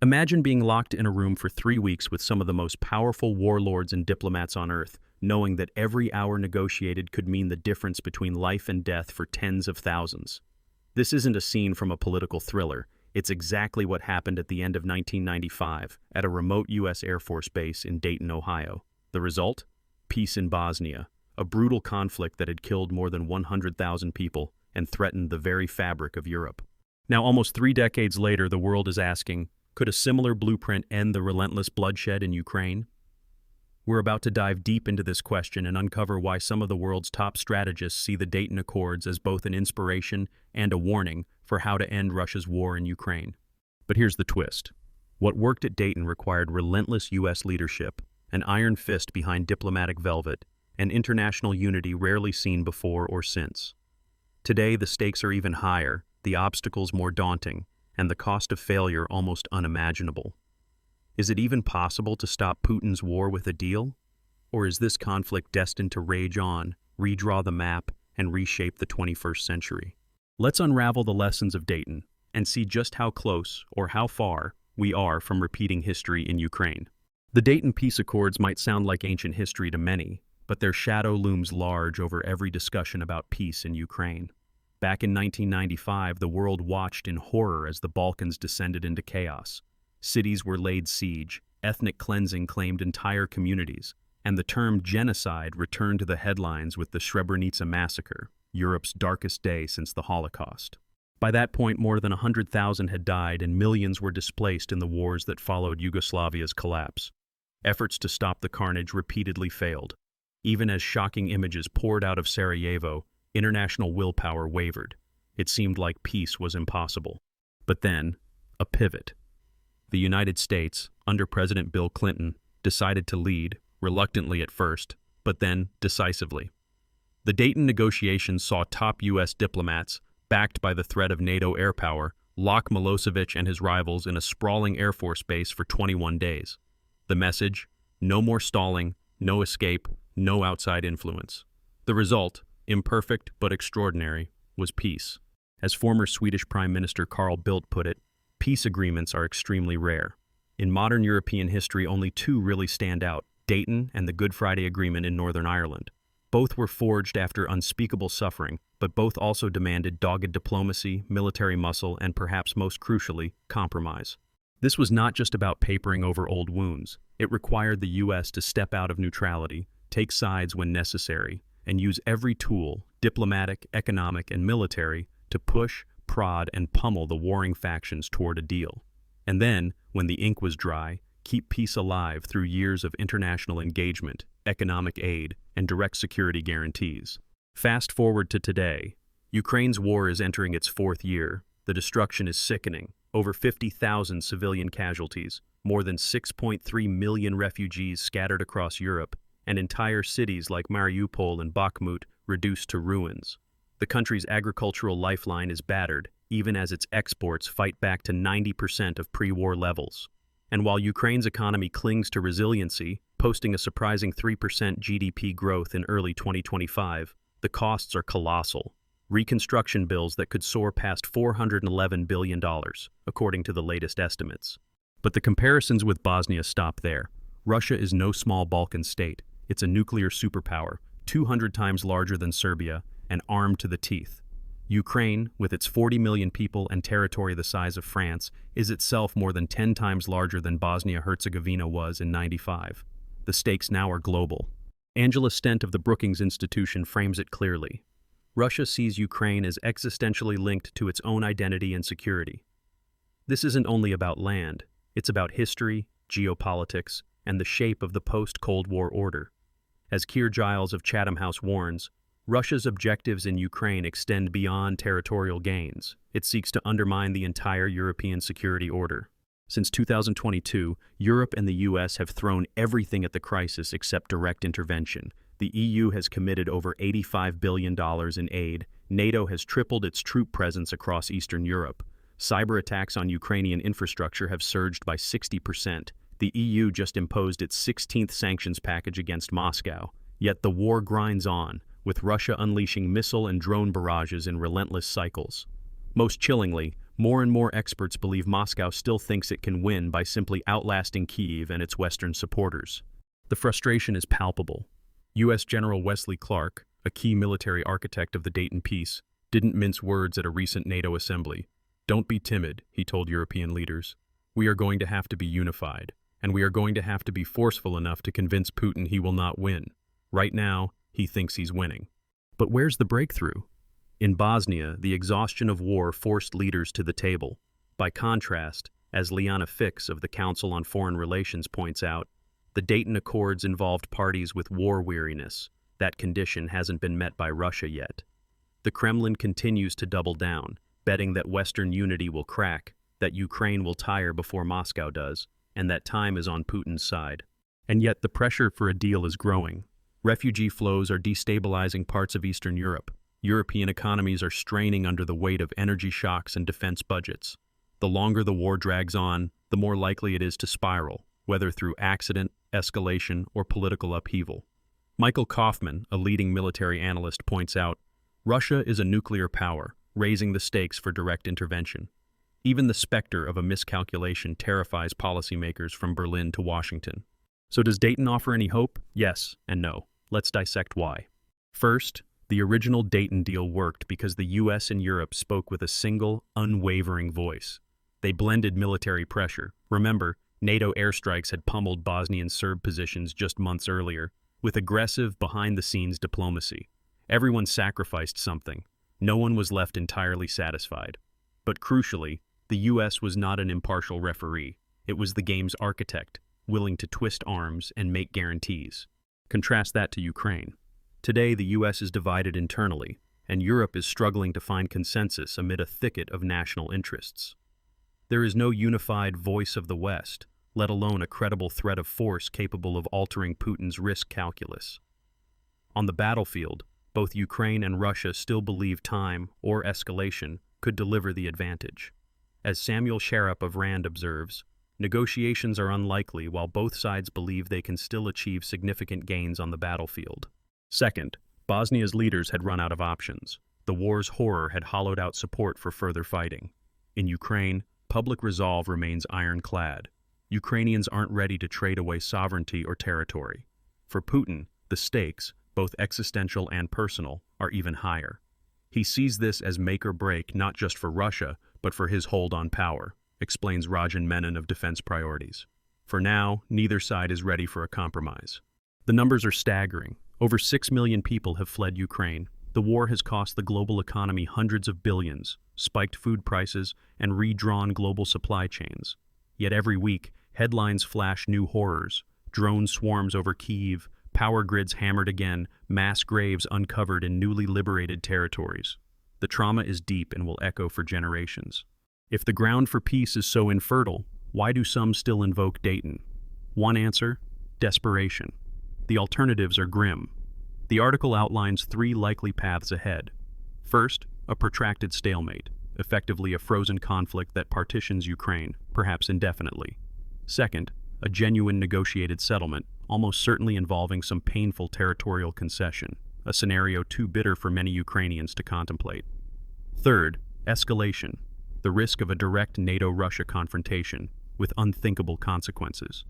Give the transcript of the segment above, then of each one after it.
Imagine being locked in a room for 3 weeks with some of the most powerful warlords and diplomats on Earth, knowing that every hour negotiated could mean the difference between life and death for tens of thousands. This isn't a scene from a political thriller. It's exactly what happened at the end of 1995 at a remote U.S. Air Force base in Dayton, Ohio. The result? Peace in Bosnia, a brutal conflict that had killed more than 100,000 people and threatened the very fabric of Europe. Now, almost 3 decades later, the world is asking, could a similar blueprint end the relentless bloodshed in Ukraine? We're about to dive deep into this question and uncover why some of the world's top strategists see the Dayton Accords as both an inspiration and a warning for how to end Russia's war in Ukraine. But here's the twist. What worked at Dayton required relentless U.S. leadership, an iron fist behind diplomatic velvet, and international unity rarely seen before or since. Today, the stakes are even higher, the obstacles more daunting, and the cost of failure almost unimaginable. Is it even possible to stop Putin's war with a deal? Or is this conflict destined to rage on, redraw the map, and reshape the 21st century? Let's unravel the lessons of Dayton and see just how close, or how far, we are from repeating history in Ukraine. The Dayton Peace Accords might sound like ancient history to many, but their shadow looms large over every discussion about peace in Ukraine. Back in 1995, the world watched in horror as the Balkans descended into chaos. Cities were laid siege, ethnic cleansing claimed entire communities, and the term genocide returned to the headlines with the Srebrenica massacre, Europe's darkest day since the Holocaust. By that point, more than 100,000 had died and millions were displaced in the wars that followed Yugoslavia's collapse. Efforts to stop the carnage repeatedly failed. Even as shocking images poured out of Sarajevo, international willpower wavered. It seemed like peace was impossible. But then, a pivot. The United States, under President Bill Clinton, decided to lead, reluctantly at first, but then decisively. The Dayton negotiations saw top U.S. diplomats, backed by the threat of NATO air power, lock Milosevic and his rivals in a sprawling Air Force base for 21 days. The message? No more stalling, no escape, no outside influence. The result, imperfect but extraordinary, was peace. As former Swedish Prime Minister Carl Bildt put it, peace agreements are extremely rare. In modern European history, only 2 really stand out, Dayton and the Good Friday Agreement in Northern Ireland. Both were forged after unspeakable suffering, but both also demanded dogged diplomacy, military muscle, and perhaps most crucially, compromise. This was not just about papering over old wounds. It required the U.S. to step out of neutrality, take sides when necessary, and use every tool, diplomatic, economic, and military, to push, prod, and pummel the warring factions toward a deal. And then, when the ink was dry, keep peace alive through years of international engagement, economic aid, and direct security guarantees. Fast forward to today. Ukraine's war is entering its 4th year. The destruction is sickening. Over 50,000 civilian casualties, more than 6.3 million refugees scattered across Europe, and entire cities like Mariupol and Bakhmut reduced to ruins. The country's agricultural lifeline is battered, even as its exports fight back to 90% of pre-war levels. And while Ukraine's economy clings to resiliency, posting a surprising 3% GDP growth in early 2025, the costs are colossal. Reconstruction bills that could soar past $411 billion, according to the latest estimates. But the comparisons with Bosnia stop there. Russia is no small Balkan state. It's a nuclear superpower, 200 times larger than Serbia, and armed to the teeth. Ukraine, with its 40 million people and territory the size of France, is itself more than 10 times larger than Bosnia-Herzegovina was in '95. The stakes now are global. Angela Stent of the Brookings Institution frames it clearly. Russia sees Ukraine as existentially linked to its own identity and security. This isn't only about land, it's about history, geopolitics, and the shape of the post-Cold War order. As Keir Giles of Chatham House warns, Russia's objectives in Ukraine extend beyond territorial gains. It seeks to undermine the entire European security order. Since 2022, Europe and the U.S. have thrown everything at the crisis except direct intervention. The EU has committed over $85 billion in aid. NATO has tripled its troop presence across Eastern Europe. Cyber attacks on Ukrainian infrastructure have surged by 60%. The EU just imposed its 16th sanctions package against Moscow. Yet the war grinds on, with Russia unleashing missile and drone barrages in relentless cycles. Most chillingly, More and more experts believe Moscow still thinks it can win by simply outlasting Kyiv and its Western supporters. The frustration is palpable. U.S. General Wesley Clark, a key military architect of the Dayton Peace, didn't mince words at a recent NATO assembly. "Don't be timid," he told European leaders. "We are going to have to be unified, and we are going to have to be forceful enough to convince Putin he will not win. Right now, he thinks he's winning." But where's the breakthrough? In Bosnia, the exhaustion of war forced leaders to the table. By contrast, as Liana Fix of the Council on Foreign Relations points out, the Dayton Accords involved parties with war weariness. That condition hasn't been met by Russia yet. The Kremlin continues to double down, betting that Western unity will crack, that Ukraine will tire before Moscow does, and that time is on Putin's side. And yet the pressure for a deal is growing. Refugee flows are destabilizing parts of Eastern Europe. European economies are straining under the weight of energy shocks and defense budgets. The longer the war drags on, the more likely it is to spiral, whether through accident, escalation, or political upheaval. Michael Kaufman, a leading military analyst, points out, Russia is a nuclear power, raising the stakes for direct intervention. Even the specter of a miscalculation terrifies policymakers from Berlin to Washington. So does Dayton offer any hope? Yes and no. Let's dissect why. First, the original Dayton deal worked because the U.S. and Europe spoke with a single, unwavering voice. They blended military pressure. Remember, NATO airstrikes had pummeled Bosnian Serb positions just months earlier, with aggressive, behind-the-scenes diplomacy. Everyone sacrificed something. No one was left entirely satisfied. But crucially, the U.S. was not an impartial referee. It was the game's architect, willing to twist arms and make guarantees. Contrast that to Ukraine. Today, the U.S. is divided internally, and Europe is struggling to find consensus amid a thicket of national interests. There is no unified voice of the West, let alone a credible threat of force capable of altering Putin's risk calculus. On the battlefield, both Ukraine and Russia still believe time, or escalation, could deliver the advantage. As Samuel Sharap of RAND observes, negotiations are unlikely while both sides believe they can still achieve significant gains on the battlefield. Second, Bosnia's leaders had run out of options. The war's horror had hollowed out support for further fighting. In Ukraine, public resolve remains ironclad. Ukrainians aren't ready to trade away sovereignty or territory. For Putin, the stakes, both existential and personal, are even higher. He sees this as make or break not just for Russia, but for his hold on power, explains Rajan Menon of Defense Priorities. For now, neither side is ready for a compromise. The numbers are staggering. Over 6 million people have fled Ukraine. The war has cost the global economy hundreds of billions, spiked food prices, and redrawn global supply chains. Yet every week, headlines flash new horrors. Drone swarms over Kyiv, power grids hammered again, mass graves uncovered in newly liberated territories. The trauma is deep and will echo for generations. If the ground for peace is so infertile, why do some still invoke Dayton? One answer: desperation. The alternatives are grim. The article outlines 3 likely paths ahead. First, a protracted stalemate, effectively a frozen conflict that partitions Ukraine, perhaps indefinitely. Second, a genuine negotiated settlement, almost certainly involving some painful territorial concession, a scenario too bitter for many Ukrainians to contemplate. Third, escalation, the risk of a direct NATO-Russia confrontation, with unthinkable consequences.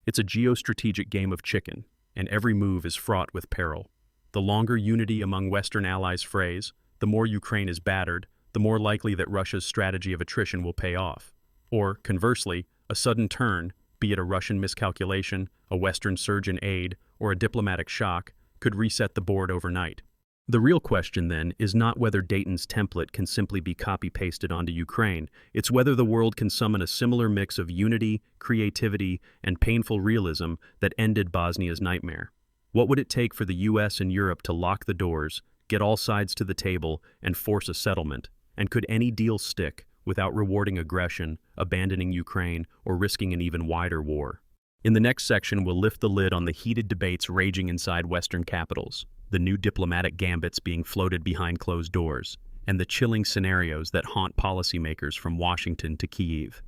It's a geostrategic game of chicken, and every move is fraught with peril. The longer unity among Western allies frays, the more Ukraine is battered, the more likely that Russia's strategy of attrition will pay off. Or, conversely, a sudden turn, be it a Russian miscalculation, a Western surge in aid, or a diplomatic shock, could reset the board overnight. The real question, then, is not whether Dayton's template can simply be copy-pasted onto Ukraine. It's whether the world can summon a similar mix of unity, creativity, and painful realism that ended Bosnia's nightmare. What would it take for the U.S. and Europe to lock the doors, get all sides to the table, and force a settlement? And could any deal stick without rewarding aggression, abandoning Ukraine, or risking an even wider war? In the next section, we'll lift the lid on the heated debates raging inside Western capitals, the new diplomatic gambits being floated behind closed doors, and the chilling scenarios that haunt policymakers from Washington to Kyiv.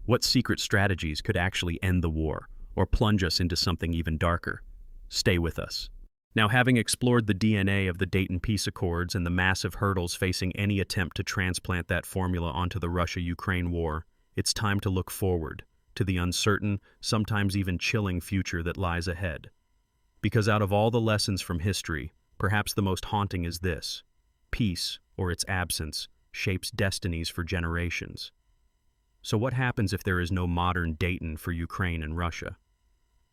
What secret strategies could actually end the war, or plunge us into something even darker? Stay with us. Now, having explored the DNA of the Dayton Peace Accords and the massive hurdles facing any attempt to transplant that formula onto the Russia-Ukraine war, it's time to look forward to the uncertain, sometimes even chilling future that lies ahead. Because out of all the lessons from history, perhaps the most haunting is this: peace, or its absence, shapes destinies for generations. So what happens if there is no modern Dayton for Ukraine and Russia?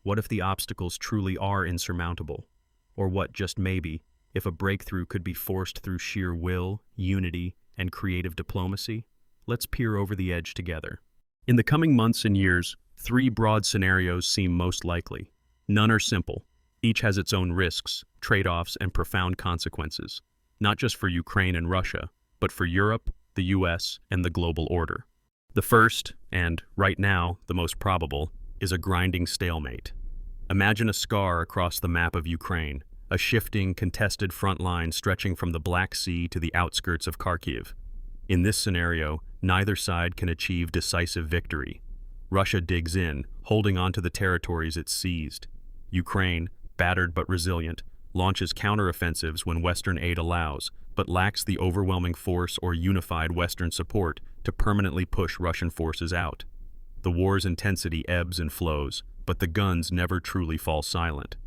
What if the obstacles truly are insurmountable? Or what, just maybe, if a breakthrough could be forced through sheer will, unity, and creative diplomacy? Let's peer over the edge together. In the coming months and years, three broad scenarios seem most likely. None are simple. Each has its own risks, trade-offs, and profound consequences, not just for Ukraine and Russia, but for Europe, the US, and the global order. The first, and right now the most probable, is a grinding stalemate. Imagine a scar across the map of Ukraine, a shifting, contested front line stretching from the Black Sea to the outskirts of Kharkiv. In this scenario, neither side can achieve decisive victory. Russia digs in, holding on to the territories it seized. Ukraine, battered but resilient, launches counteroffensives when Western aid allows, but lacks the overwhelming force or unified Western support to permanently push Russian forces out. The war's intensity ebbs and flows, but the guns never truly fall silent.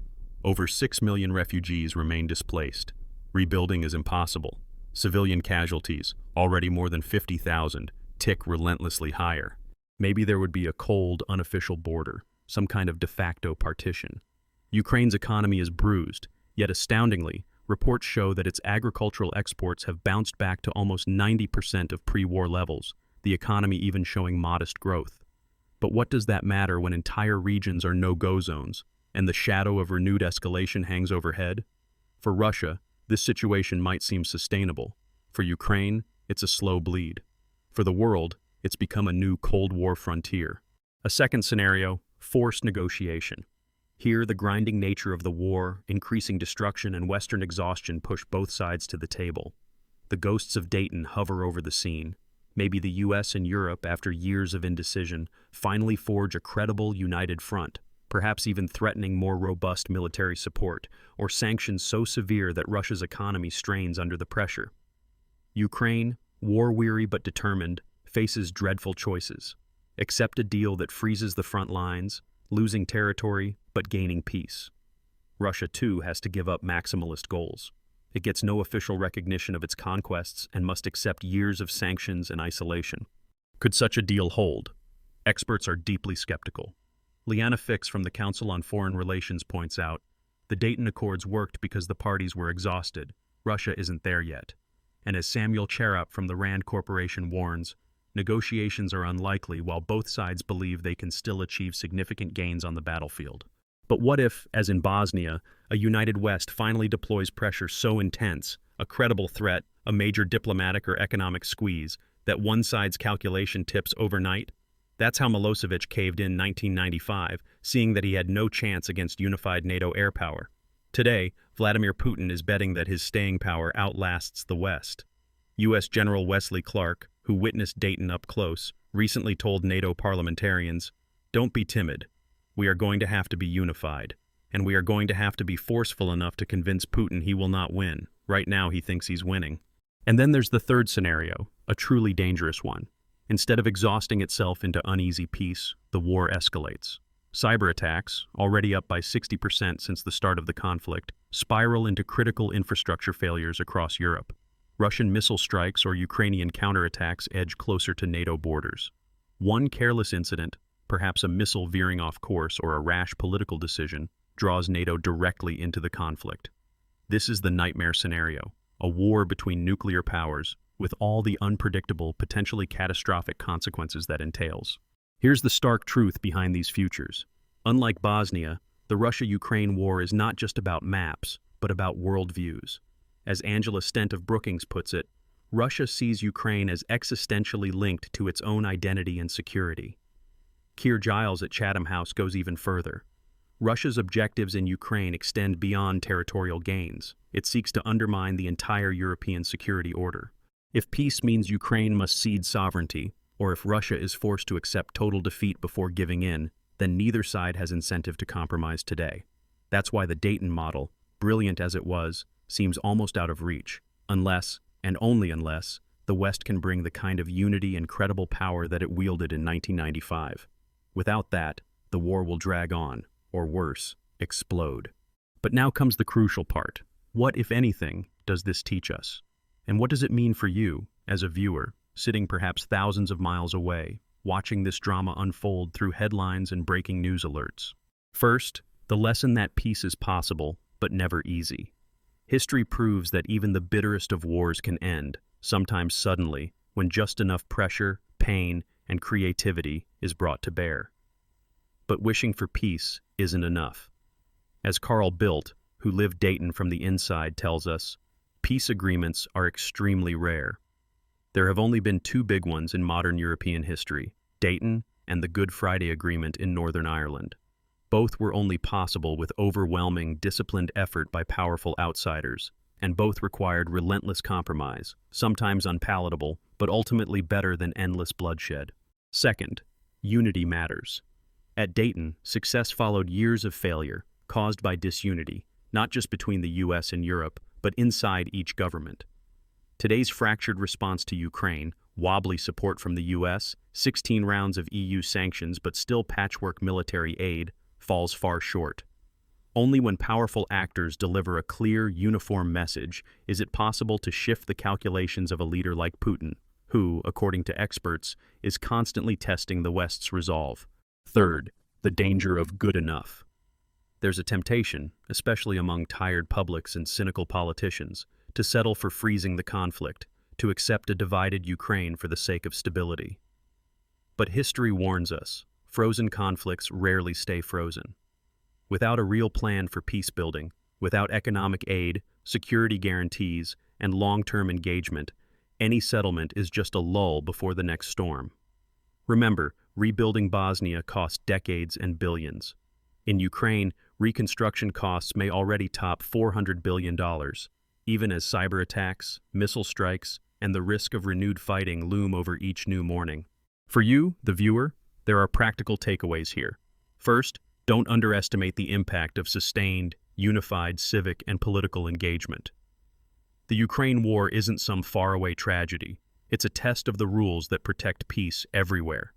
Over 6 million refugees remain displaced. Rebuilding is impossible. Civilian casualties, already more than 50,000, tick relentlessly higher. Maybe there would be a cold, unofficial border, some kind of de facto partition. Ukraine's economy is bruised, yet astoundingly, reports show that its agricultural exports have bounced back to almost 90% of pre-war levels, the economy even showing modest growth. But what does that matter when entire regions are no-go zones, and the shadow of renewed escalation hangs overhead? For Russia, this situation might seem sustainable. For Ukraine, it's a slow bleed. For the world, it's become a new Cold War frontier. A second scenario, forced negotiation. Here, the grinding nature of the war, increasing destruction, and Western exhaustion push both sides to the table. The ghosts of Dayton hover over the scene. Maybe the US and Europe, after years of indecision, finally forge a credible, united front, perhaps even threatening more robust military support, or sanctions so severe that Russia's economy strains under the pressure. Ukraine, war-weary but determined, faces dreadful choices. Accept a deal that freezes the front lines, losing territory but gaining peace. Russia, too, has to give up maximalist goals. It gets no official recognition of its conquests and must accept years of sanctions and isolation. Could such a deal hold? Experts are deeply skeptical. Liana Fix from the Council on Foreign Relations points out, the Dayton Accords worked because the parties were exhausted. Russia isn't there yet. And as Samuel Cherop from the Rand Corporation warns, negotiations are unlikely while both sides believe they can still achieve significant gains on the battlefield. But what if, as in Bosnia, a united West finally deploys pressure so intense, a credible threat, a major diplomatic or economic squeeze, that one side's calculation tips overnight? That's how Milosevic caved in 1995, seeing that he had no chance against unified NATO air power. Today, Vladimir Putin is betting that his staying power outlasts the West. U.S. General Wesley Clark, who witnessed Dayton up close, recently told NATO parliamentarians, "Don't be timid. We are going to have to be unified, and we are going to have to be forceful enough to convince Putin he will not win. Right now he thinks he's winning." And then there's the third scenario, a truly dangerous one. Instead of exhausting itself into uneasy peace, the war escalates. Cyber attacks, already up by 60% since the start of the conflict, spiral into critical infrastructure failures across Europe. Russian missile strikes or Ukrainian counterattacks edge closer to NATO borders. One careless incident, perhaps a missile veering off course or a rash political decision, draws NATO directly into the conflict. This is the nightmare scenario, a war between nuclear powers, with all the unpredictable, potentially catastrophic consequences that entails. Here's the stark truth behind these futures. Unlike Bosnia, the Russia-Ukraine war is not just about maps, but about worldviews. As Angela Stent of Brookings puts it, Russia sees Ukraine as existentially linked to its own identity and security. Keir Giles at Chatham House goes even further. Russia's objectives in Ukraine extend beyond territorial gains. It seeks to undermine the entire European security order. If peace means Ukraine must cede sovereignty, or if Russia is forced to accept total defeat before giving in, then neither side has incentive to compromise today. That's why the Dayton model, brilliant as it was, seems almost out of reach, unless, and only unless, the West can bring the kind of unity and credible power that it wielded in 1995. Without that, the war will drag on, or worse, explode. But now comes the crucial part. What, if anything, does this teach us? And what does it mean for you, as a viewer, sitting perhaps thousands of miles away, watching this drama unfold through headlines and breaking news alerts? First, the lesson that peace is possible, but never easy. History proves that even the bitterest of wars can end, sometimes suddenly, when just enough pressure, pain, and creativity is brought to bear. But wishing for peace isn't enough. As Carl Bildt, who lived Dayton from the inside, tells us, peace agreements are extremely rare. There have only been two big ones in modern European history, Dayton and the Good Friday Agreement in Northern Ireland. Both were only possible with overwhelming, disciplined effort by powerful outsiders, and both required relentless compromise, sometimes unpalatable, but ultimately better than endless bloodshed. Second, unity matters. At Dayton, success followed years of failure, caused by disunity, not just between the US and Europe, but inside each government. Today's fractured response to Ukraine, wobbly support from the US, 16 rounds of EU sanctions but still patchwork military aid, falls far short. Only when powerful actors deliver a clear, uniform message is it possible to shift the calculations of a leader like Putin, who, according to experts, is constantly testing the West's resolve. Third, the danger of good enough. There's a temptation, especially among tired publics and cynical politicians, to settle for freezing the conflict, to accept a divided Ukraine for the sake of stability. But history warns us, frozen conflicts rarely stay frozen. Without a real plan for peace building, without economic aid, security guarantees, and long-term engagement, any settlement is just a lull before the next storm. Remember, rebuilding Bosnia cost decades and billions. In Ukraine, reconstruction costs may already top $400 billion, even as cyber attacks, missile strikes, and the risk of renewed fighting loom over each new morning. For you, the viewer, there are practical takeaways here. First, don't underestimate the impact of sustained, unified civic and political engagement. The Ukraine war isn't some faraway tragedy. It's a test of the rules that protect peace everywhere.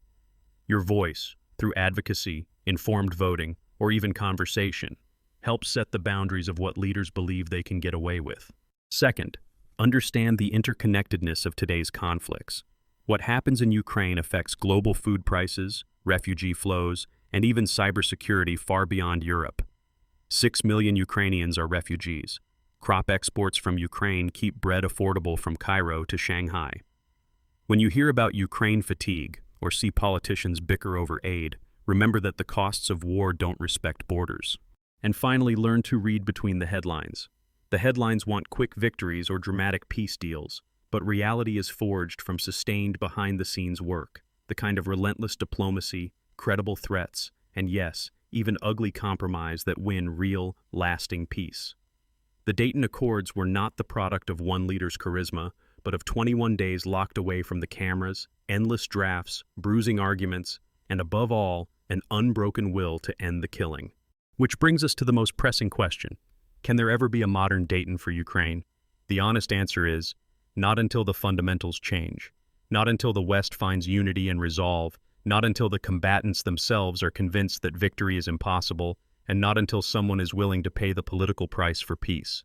Your voice, through advocacy, informed voting, or even conversation, helps set the boundaries of what leaders believe they can get away with. Second, understand the interconnectedness of today's conflicts. What happens in Ukraine affects global food prices, refugee flows, and even cybersecurity far beyond Europe. 6 million Ukrainians are refugees. Crop exports from Ukraine keep bread affordable from Cairo to Shanghai. When you hear about Ukraine fatigue or see politicians bicker over aid, remember that the costs of war don't respect borders. And finally, learn to read between the headlines. The headlines want quick victories or dramatic peace deals, but reality is forged from sustained behind-the-scenes work, the kind of relentless diplomacy, credible threats, and yes, even ugly compromise that win real, lasting peace. The Dayton Accords were not the product of one leader's charisma, but of 21 days locked away from the cameras, endless drafts, bruising arguments, and above all, an unbroken will to end the killing. Which brings us to the most pressing question. Can there ever be a modern Dayton for Ukraine? The honest answer is, not until the fundamentals change. Not until the West finds unity and resolve. Not until the combatants themselves are convinced that victory is impossible, and not until someone is willing to pay the political price for peace.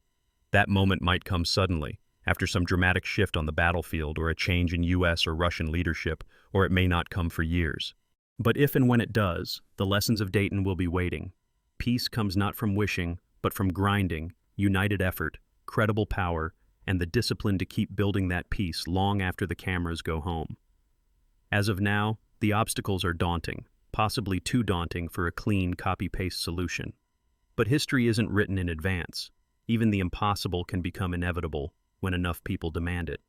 That moment might come suddenly, after some dramatic shift on the battlefield or a change in US or Russian leadership, or it may not come for years. But if and when it does, the lessons of Dayton will be waiting. Peace comes not from wishing, but from grinding, united effort, credible power, and the discipline to keep building that peace long after the cameras go home. As of now, the obstacles are daunting, possibly too daunting for a clean copy-paste solution. But history isn't written in advance. Even the impossible can become inevitable when enough people demand it.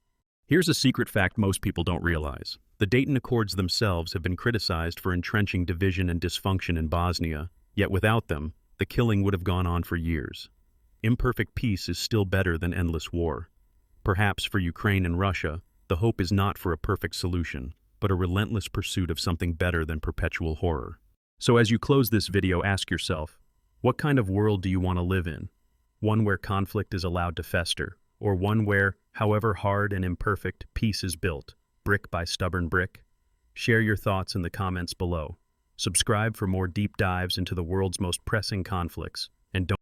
Here's a secret fact most people don't realize. The Dayton Accords themselves have been criticized for entrenching division and dysfunction in Bosnia, yet without them, the killing would have gone on for years. Imperfect peace is still better than endless war. Perhaps for Ukraine and Russia, the hope is not for a perfect solution, but a relentless pursuit of something better than perpetual horror. So as you close this video, ask yourself, what kind of world do you want to live in? One where conflict is allowed to fester, or one where, however hard and imperfect, peace is built, brick by stubborn brick? Share your thoughts in the comments below. Subscribe for more deep dives into the world's most pressing conflicts, and don't